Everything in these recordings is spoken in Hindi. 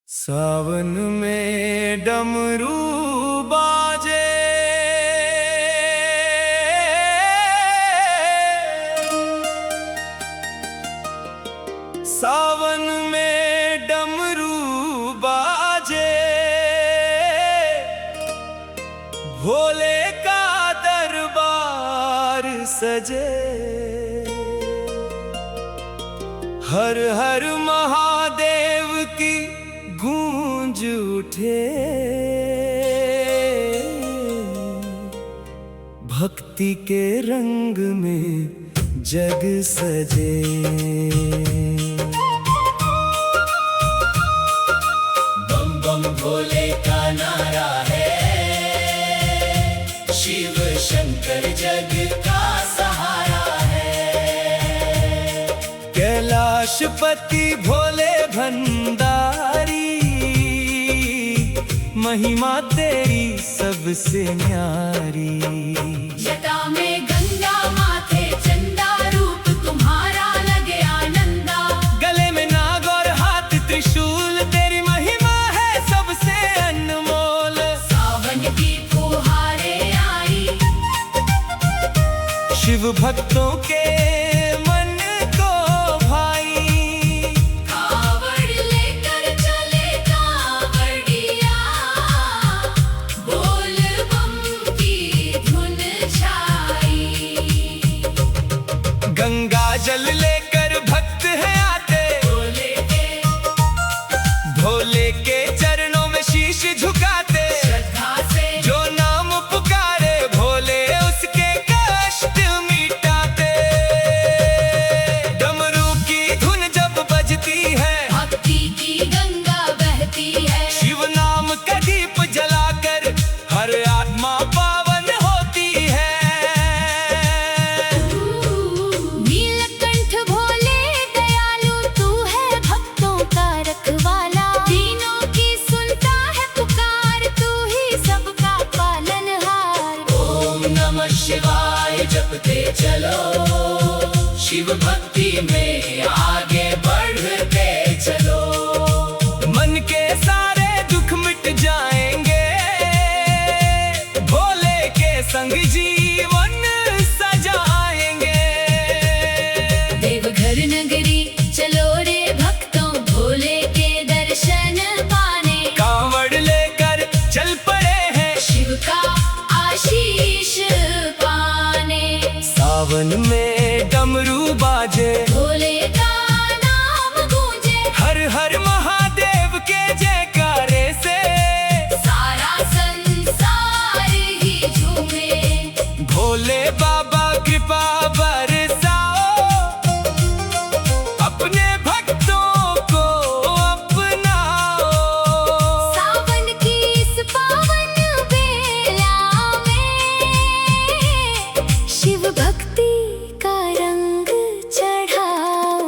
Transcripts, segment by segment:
सावन में डमरू बाजे, सावन में डमरू बाजे, भोले का दरबार सजे। हर हर महादेव की गूंज उठे, भक्ति के रंग में जग सजे। बम बम भोले का नारा है, शिव शंकर जग का सहारा है। कैलाशपति भोले भंडारी, महिमा तेरी सबसे न्यारी। जटा में गंगा माथे चंदा, रूप तुम्हारा लगे आनंदा। गले में नाग और हाथ त्रिशूल, तेरी महिमा है सबसे अनमोल। सावन की फुहारें आई, शिव भक्तों के मन को भाई। कावड़ लेकर चले कावड़िया, बोल बम की धुन छाई। गंगा जल लेकर भक्त है आते, भोले के चरणों में शीश झुकाते। श्रद्धा से जो नाम पुकारे भोले, उसके कष्ट मिटाते। डमरू की धुन जब बजती है, भक्ति की गंगा बहती है। शिव नाम का दीप जलाकर हर आत्मा पावन होती है। नीलकंठ भोले दयालु, तू है भक्तों का रखवाला। तीनों की सुनता है पुकार, तू ही सबका पालनहार। ओम नमः शिवाय जपते चलो, शिव भक्ति में आगे बढ़ते चलो। मन के सारे दुख मिट जाएंगे, भोले के संग जीवन सजाएंगे। देवघर नगरी चलो रे भक्तों, भोले के दर्शन पाने। कांवड़ लेकर चल पड़े हैं, शिव का आशीष पाने। सावन में डमरू बाजे, भोले का नाम गूंजे। हर हर महादेव के जयकारे से सारा संसार ही झूमे। भोले बाबा कृपा बरसाओ, अपने भक्तों को अपनाओ। सावन की इस पावन बेला में, शिव भक्ति का रंग चढ़ाओ।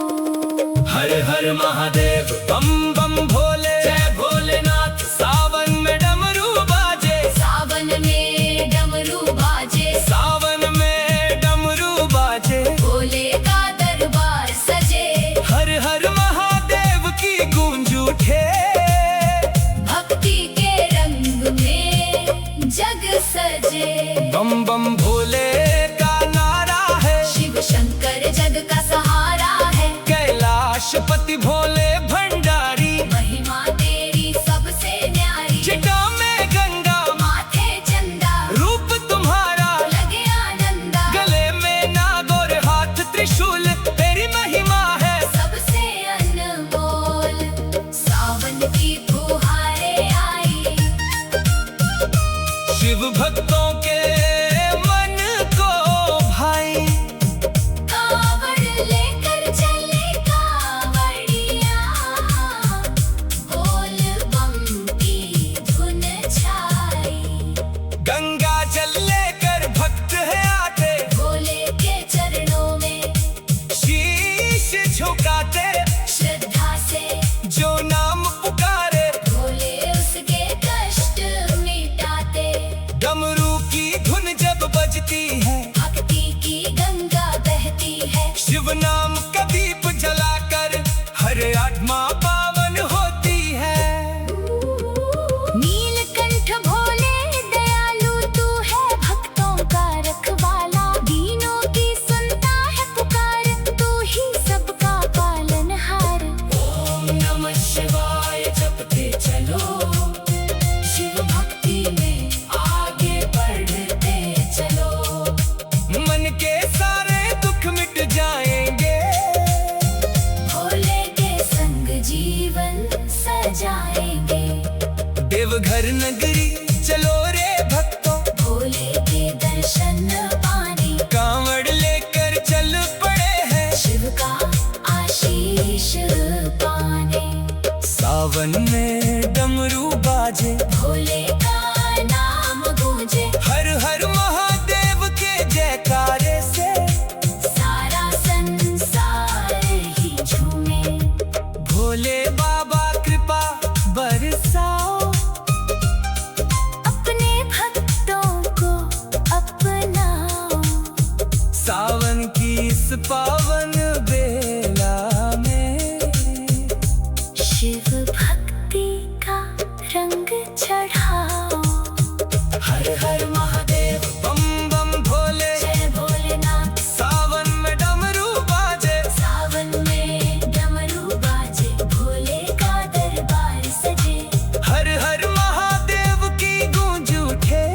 हर हर महादेव, बम बम भोले, जय भोलेनाथ। सावन में डमरू बाजे, सावन में डमरू बाजे। सावन में डमरू बाजे। भोले का दरबार सजे, हर हर महादेव की गूंज उठे, भक्ति के रंग में जग सजे। बम बम भोले का नारा है, शिव शंकर जग का सहारा है। कैलाशपति भोले भंडारी, महिमा तेरी सबसे न्यारी। जटा में गंगा माथे चंदा, रूप तुम्हारा लगे आनंदा। गले में नाग और हाथ त्रिशूल, तेरी महिमा है सबसे अनमोल। सावन की फुहारें आई, शिव भक्तों के मन को भाई। कावड़ लेकर चले कावड़िया, बोल बम की धुन छाई। गंगा जल लेकर भक्त है आते, भोले के चरणों में शीश झुकाते। श्रद्धा से जो नाम पुकारे शिवाय जपते चलो, शिव भक्ति में आगे बढ़ते चलो। मन के सारे दुख मिट जाएंगे, भोले के संग जीवन सजाएंगे। देवघर नगरी चलो रे भक्तों, भोले के दर्शन पाने कांवड़ लेकर चल पड़े हैं शिव का आशीष पाने। सावन में डमरू बाजे, भोले का नाम गूंजे, हर हर महादेव के जयकारे से सारा संसार ही झूमे। भोले बाबा कृपा बरसाओ, अपने भक्तों को अपनाओ। सावन की इस पावन बेला में शिव भक्ति का रंग चढ़ाओ। हर हर महादेव, बम बम भोले, जय भोलेनाथ। सावन में डमरू बाजे, सावन में डमरू बाजे, भोले का दरबार सजे। हर हर महादेव की गूंज उठे,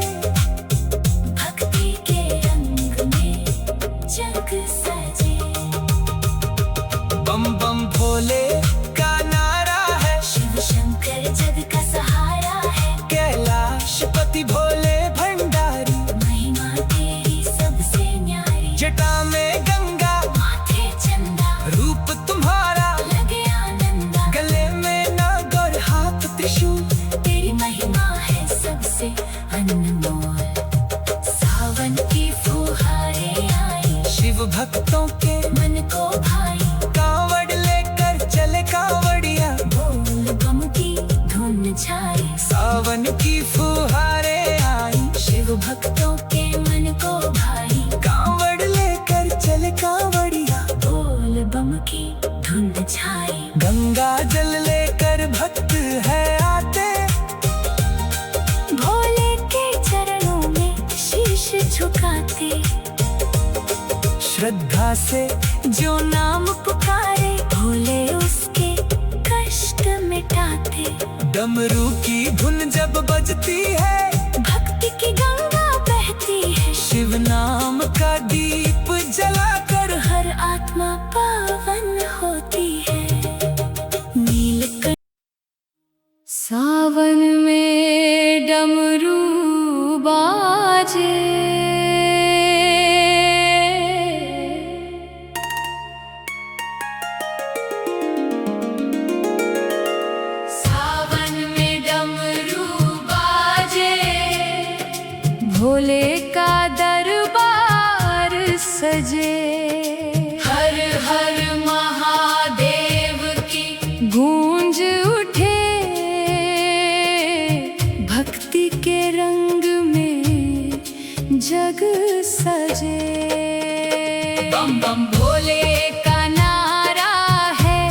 भक्ति के रंग में जग सजे। बम बम भोले का नारा है, शिव शंकर जग का सहारा है। कैलाशपति भोले भंडारी, महिमा तेरी सबसे न्यारी। जटा में गंगा, माथे चंदा, रूप तुम्हारा लगे आनंदा। गले में नाग और हाथ त्रिशूल, तेरी महिमा है सबसे अनमोल। सावन की फुहारें आई, शिव भक्तों के मन को भाई। कांवड़ लेकर चले कांवड़िया, बोल बम की धुन छाई। सावन की फुहारें आई, शिव भक्तों के मन को भाई। कांवड़ लेकर चले कांवड़िया, बोल बम की धुन छाई। गंगा जल लेकर भक्त है आते, भोले के चरणों में शीश झुकाते। श्रद्धा से जो नाम पुकारे, भोले उसके कष्ट मिटाते। डमरू की धुन जब बजती है, भक्ति की गंगा बहती है। शिव नाम का दीप जलाकर हर आत्मा पावन होती है। नीलकंठ सावन में डमरू बाजे, सावन में डमरू बाजे, भोले का दरबार सजे। हर हर महादेव की गूंज उठे, भक्ति के रंग में जग सजे। बम बम भोले का नारा है,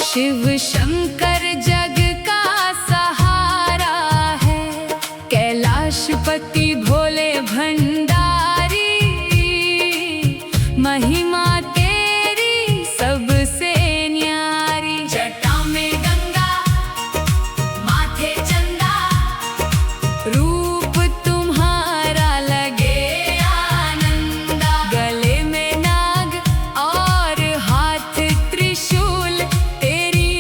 शिव शंकर जग का सहारा है। कैलाशपति भोले भंडारी, महिमा तेरी सबसे न्यारी। जटा में गंगा, माथे चंदा, रूप तुम्हारा लगे आनंदा। गले में नाग और हाथ त्रिशूल, तेरी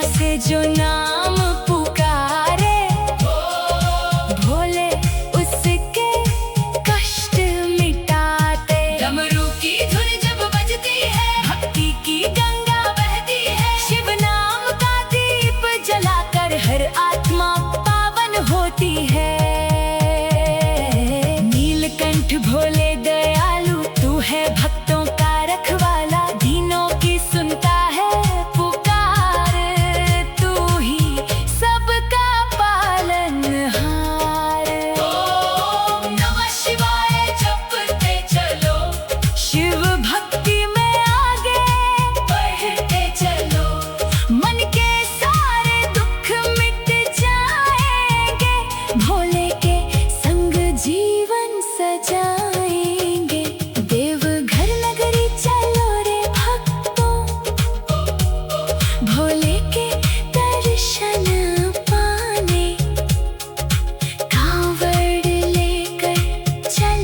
से जो नाम पुकारे, भोले उसके कष्ट मिटाते। डमरू की धुन जब बजती है, भक्ति की गंगा बहती है। शिव नाम का दीप जलाकर हर आत्मा पावन होती है। नीलकंठ भोले दयालु, तू है भक्तों का रखवाला। दीनों की सुनता है पुकार, तू ही सबका पालनहार। ओम नमः शिवाय जपते चलो, शिव भक्ति में आगे बढ़ते चलो। मन के सारे दुख मिट जाएंगे, भोले के संग जीवन सजाएंगे। देवघर नगरी चलो रे भक्तों, भोले के दर्शन पाने। कांवड़ लेकर चल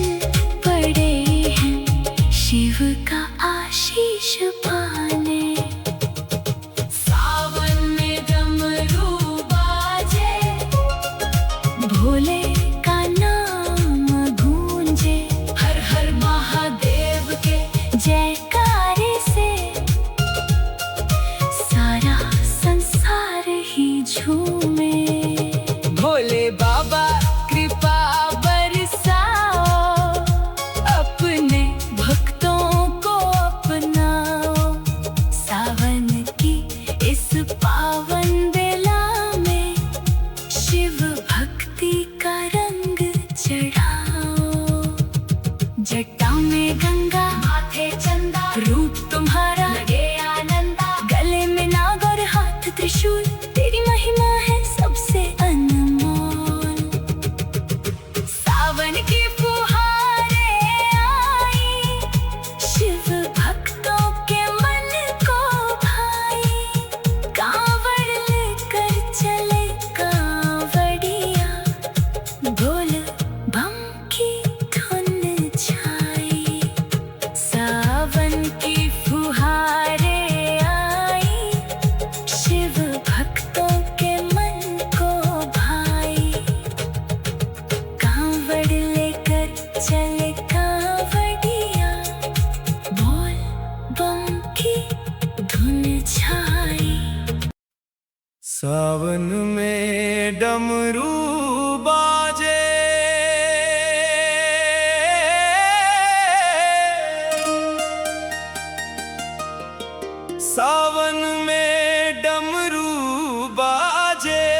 पड़े हैं, शिव का आशीष पाने। सावन में डमरू बाजे, भोले का नाम गूंजे। हर हर महादेव के जयकारे से सारा संसार ही झूमे। भोले बाबा कृपा बरसाओ, अपने भक्तों को अपनाओ। सावन की इस पावन बेला में शिव भक्ति का रंग चढ़ाओ। जटा में गंगा, माथे चंदा, रूप तुम्हारा लगे आनंदा। गले में नाग और हाथ त्रिशूल, तेरी महिमा है सबसे अनमोल। सावन की फुहारें आई, शिव भक्तों के मन को भाई। कांवड़ लेकर चले कांवड़िया, बोल बम की धुन छाई। सावन की फुहारें आई, शिव भक्तों के मन को भाई। कांवड़ लेकर चले कांवड़िया, बोल बम की धुन छाई। सावन में डमरू बाजे, सावन में डमरू बाजे।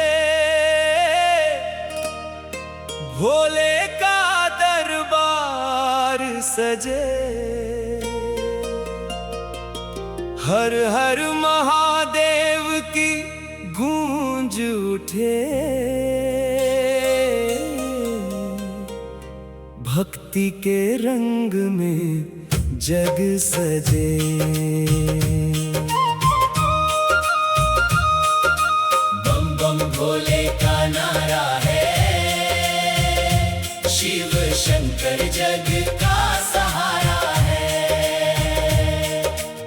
भोले का दरबार सजे। हर हर महादेव की गूंज उठे। भक्ति के रंग में जग सजे। बम बम भोले का नारा है, शिव शंकर जग का सहारा है।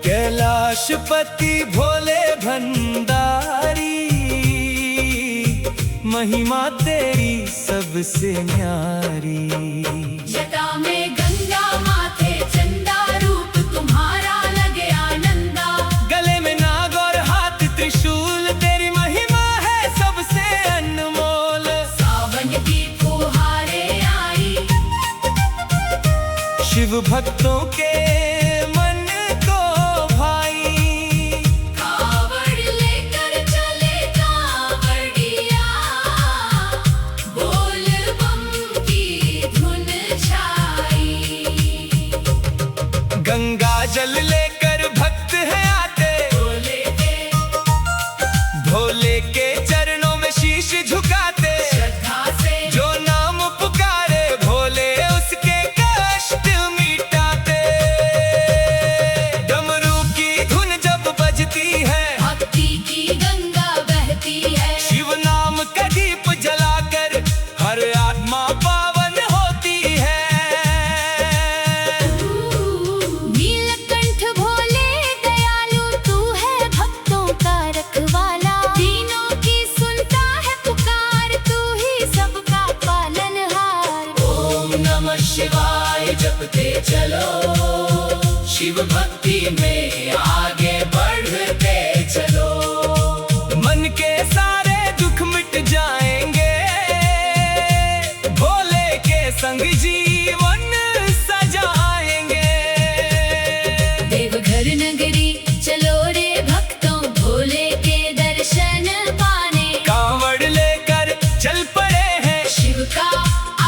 कैलाशपति भोले भंडारी, महिमा तेरी सबसे न्यारी। जटा में गंगा, माथे चंदा, रूप तुम्हारा लगे आनंदा। गले में नाग और हाथ त्रिशूल, तेरी महिमा है सबसे अनमोल। सावन की फुहारें आई, शिव भक्तों के मन को भाई। कांवड़ लेकर चले कांवड़िया, बोल बम की धुन छाई। गंगा जल लेकर भक्त हैं आते, भोले के चरणों में शीश झुकाते। श्रद्धा से जो नाम पुकारे, भोले उसके कष्ट मिटाते। शिवाय जपते चलो, शिव भक्ति में आगे बढ़ते चलो। मन के सारे दुख मिट जाएंगे, भोले के संग जीवन सजाएंगे। देवघर नगरी चलो रे भक्तों, भोले के दर्शन पाने। कांवड़ लेकर चल पड़े हैं, शिव का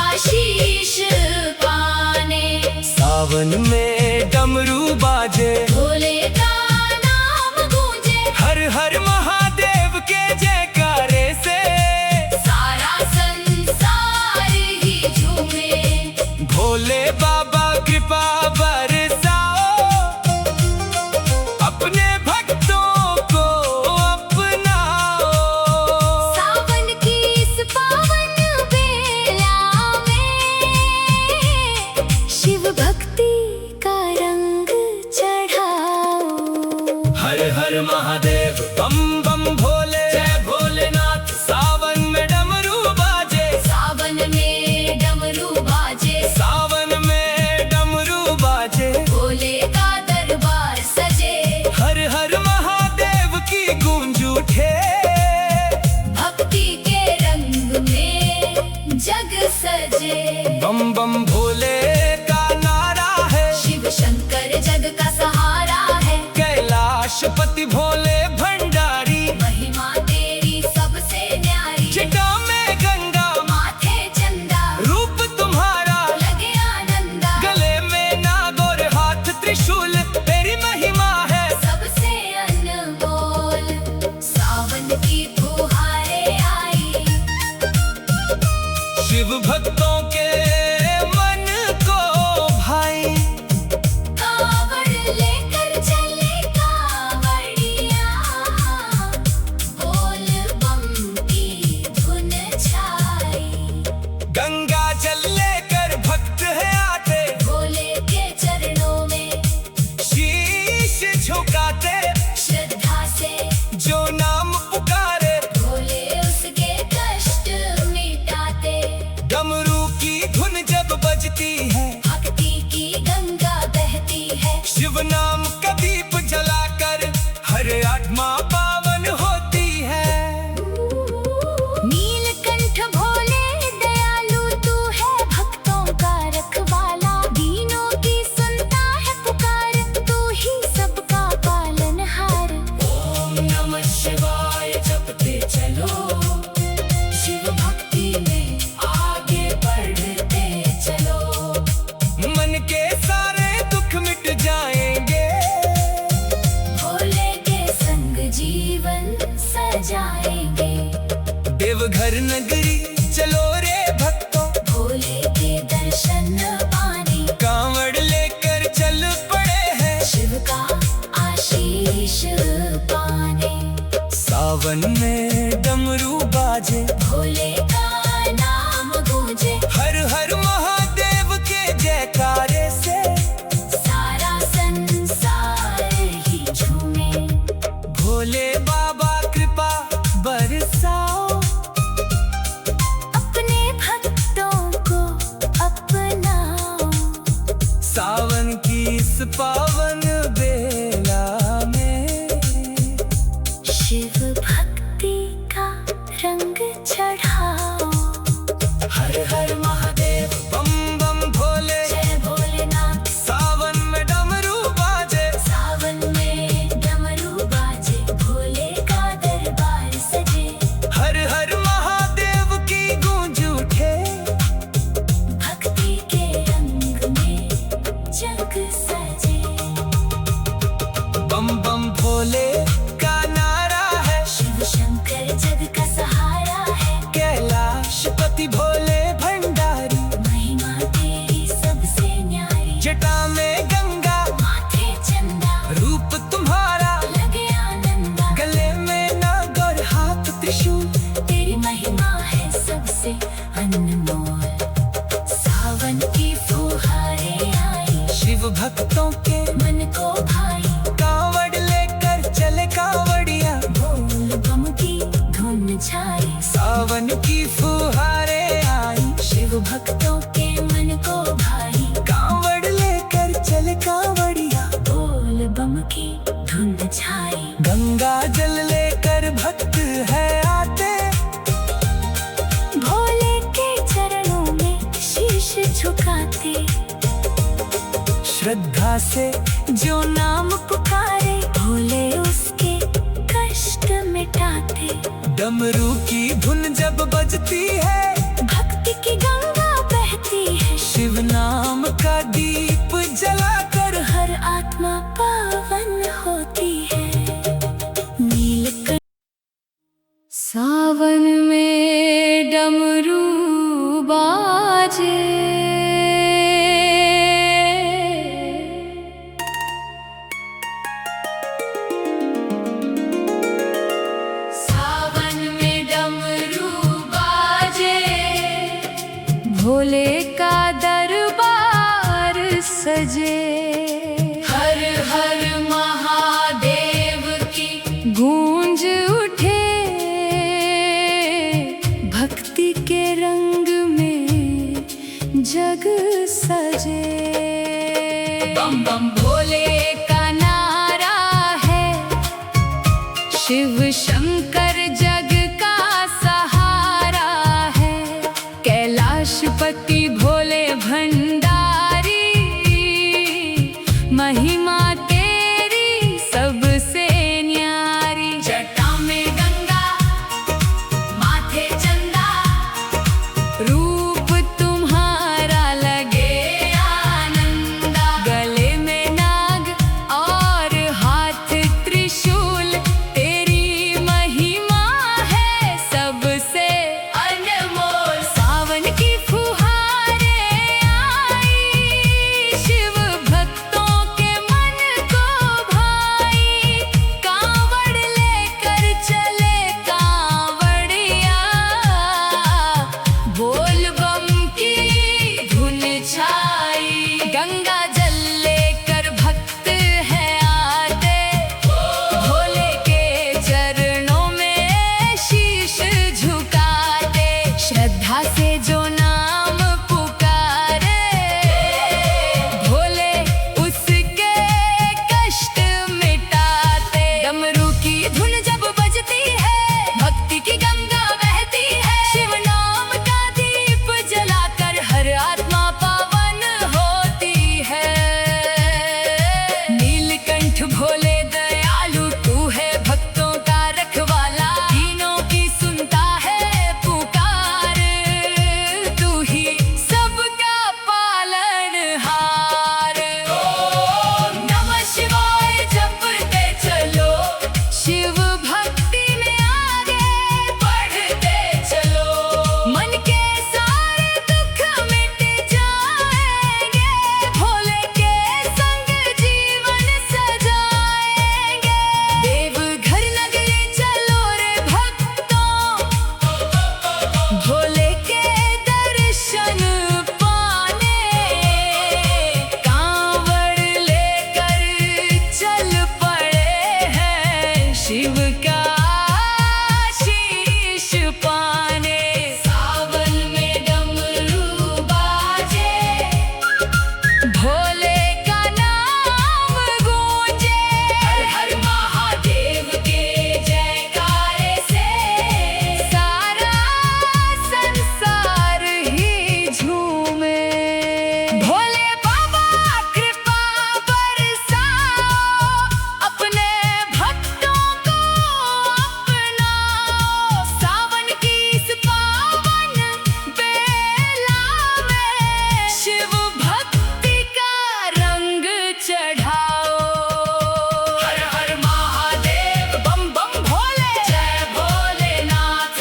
आशीष पाने। सावन में डमरू बाजे, भोले का नाम गूंजे। हर हर महादेव के जयकारे से सारा संसार ही झूमे। भोले बाबा कृपा बरसाओ, अपने भक्तों को अपनाओ। सावन की इस पावन बेला में शिव भक्ति का रंग चढ़ाओ। हर हर महादेव बम बम भोले, जय भोलेनाथ। सावन में डमरू बाजे, सावन में डमरू बाजे। सावन में डमरू बाजे। भोले का दरबार सजे। हर हर महादेव की गूंज उठे, भक्ति के रंग में जग सजे। बम बम भोले का नारा है, शिव शंकर जग का सहारा है। कैलाशपति भोले भंडारी। महिमा तेरी सबसे न्यारी। जटा में गंगा, माथे चंदा, रूप तुम्हारा लगे आनंदा। गले में नाग और हाथ त्रिशूल, तेरी महिमा है सबसे अनमोल। सावन की फुहारें आई, शिव भक्तों के मन को भाई। कांवड़ लेकर चले कांवड़िया। बोल बम की धुन छाई। गंगा जल लेकर भक्त है आते, भोले के चरणों में शीश झुकाते। श्रद्धा से जो नाम पुकारे, भोले उसके कष्ट मिटाते। डमरू की धुन जब बजती है, भक्ति की गंगा बहती है। शिव नाम का दीप जलाकर हर आत्मा पावन होती है। नीलकंठ भोले दयालु तू है, भक्तों का रखवाला। दीनों की सुनता है पुकार, तू ही सबका पालनहार। ओम नमः शिवाय जपते चलो, शिव भक्ति में आगे बढ़ते चलो। मन के सारे दुख मिट जाएंगे, भोले के संग जीवन सजाएंगे। देवघर नगरी चलो रे भक्तों, भोले के दर्शन पाने। कांवड़ लेकर चल पड़े हैं, शिव का आशीष पाने। सावन में डमरू बाजे। भोले का नाम गूंजे। हर हर महादेव के जयकारे से सारा संसार ही झूमे। भोले बाबा कृपा बरसाओ, अपने भक्तों को अपनाओ। सावन की इस पावन बेला में शिव भक्ति का रंग चढ़ाओ। हर हर महादेव बम बम भोले, जय भोलेनाथ। सावन में डमरू बाजे। सावन में डमरू बाजे। भोले का दरबार सजे। हर हर महादेव की गूंज उठे, भक्ति के रंग में जग सजे। बम बम भोले का नारा है, शिव शंकर जग का सहारा है। कैलाशपति भोले भंडारी। महिमा तेरी सबसे न्यारी। जटा में गंगा, माथे चंदा, रूप तुम्हारा लगे आनंदा। गले में नाग और हाथ त्रिशूल, तेरी महिमा है सबसे अनमोल। सावन की फुहारें आई, शिव भक्तों के मन को भाई। कांवड़ लेकर चले कांवड़िया। बोल बम की धुन छाई। सावन की फुहारें आई, शिव भक्तों के मन को भाई। श्रद्धा से जो नाम पुकारे भोले उसके कष्ट मिटाते। डमरू की धुन जब बजती है भक्ति की गंगा बहती है। शिव नाम का दीप जलाकर हर आत्मा पावन होती है। नीलकंठ सावन में डमरू बाजे, सावन में डमरू बाजे, भोले का दरबार सजे। हर हर महादेव की गूंज उठे, भक्ति के रंग में जग सजे। बम बम भोले का नारा है, शिव शंकर जग का सहारा है। कैलाशपति भोले भंडारी, महिमा तेरी सबसे न्यारी। जटा में गंगा माथे चंदा, रूप तुम्हारा लगे आनंदा। गले में नाग और हाथ त्रिशूल, तेरी महिमा है सबसे अनमोल। सावन की फुहारें आई, शिव भक्तों के मन को भाई। कांवड़ लेकर चले कांवड़िया, बोल बम की धुन छाई। गंगा जल लेकर भक्त है आते, भोले के चरणों में शीश झुकाते। श्रद्धा से जो नाम पुकारे भोले उसके कष्ट मिटाते। डमरू की धुन जब बजती है भक्ति की गंगा बहती है। शिव नाम का दीप जलाकर हर आत्मा पावन होती है। नीलकंठ भोले दयालु तू है भक्तों का रखवाला, दीनों की सुनता है पुकार। तू ही सबका पालनहार। ओम नमः शिवाय जपते चलो, शिव भक्ति में आगे बढ़ते चलो। मन के सारे दुख मिट जाएंगे, भोले के संग जीवन सजाएंगे। देवघर नगरी चलो रे भक्तों, भोले के दर्शन पाने। कांवड़ लेकर चल पड़े हैं शिव का शीश पाने। सावन में डमरू बाजे, भोले का नाम गूंजे। हर हर महादेव के जयकारे से सारा संसार ही झूमे। भोले बाबा कृपा बरसाओ, अपने भक्तों को अपनाओ। सावन की इस पावन बेला में शिव भक्ति का रंग चढ़ाओ। हर हर महादेव बम बम भोले, जय भोलेनाथ।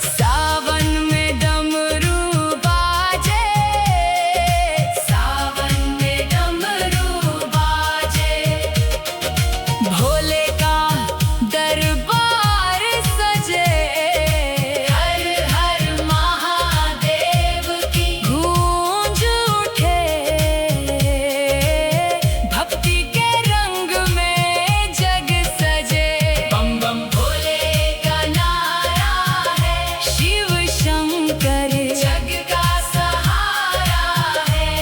सावन में डमरू बाजे, सावन में डमरू बाजे, भोले का दरबार सजे। हर हर महादेव की गूंज उठे, भक्ति के रंग में जग सजे। बम बम भोले का नारा है, शिव शंकर जग का सहारा है।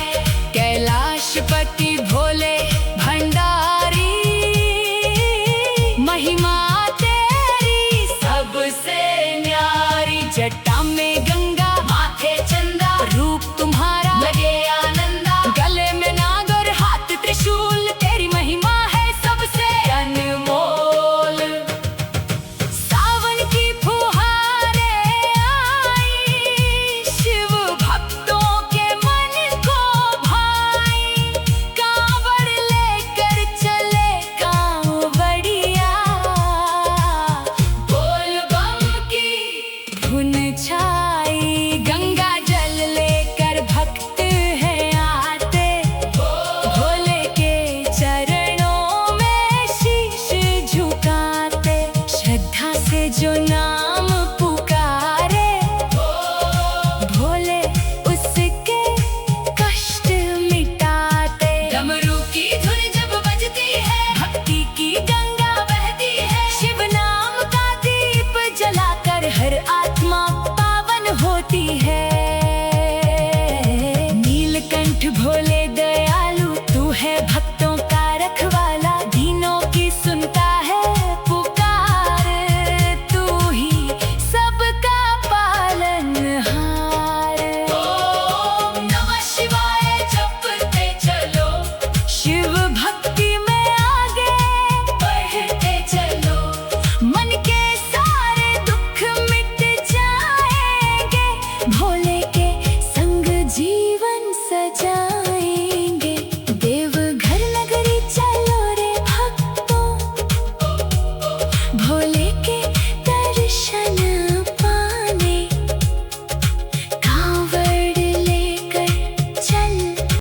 कैलाशपति भोले भंडारी, महिमा तेरी सबसे न्यारी। जटा में गंगा माथे चंदा, रूप तुम्हारा लगे आनंदा। गले में नाग और हाथ त्रिशूल, धुन छाई। गंगा जल लेकर भक्त है आते, भोले के चरणों में शीश झुकाते। श्रद्धा से जो नाम पुकारे, भोले उसके कष्ट मिटाते। डमरू की धुन जब बजती है, भक्ति की गंगा बहती है। शिव नाम का दीप जलाकर हर आत्मा पावन होती है।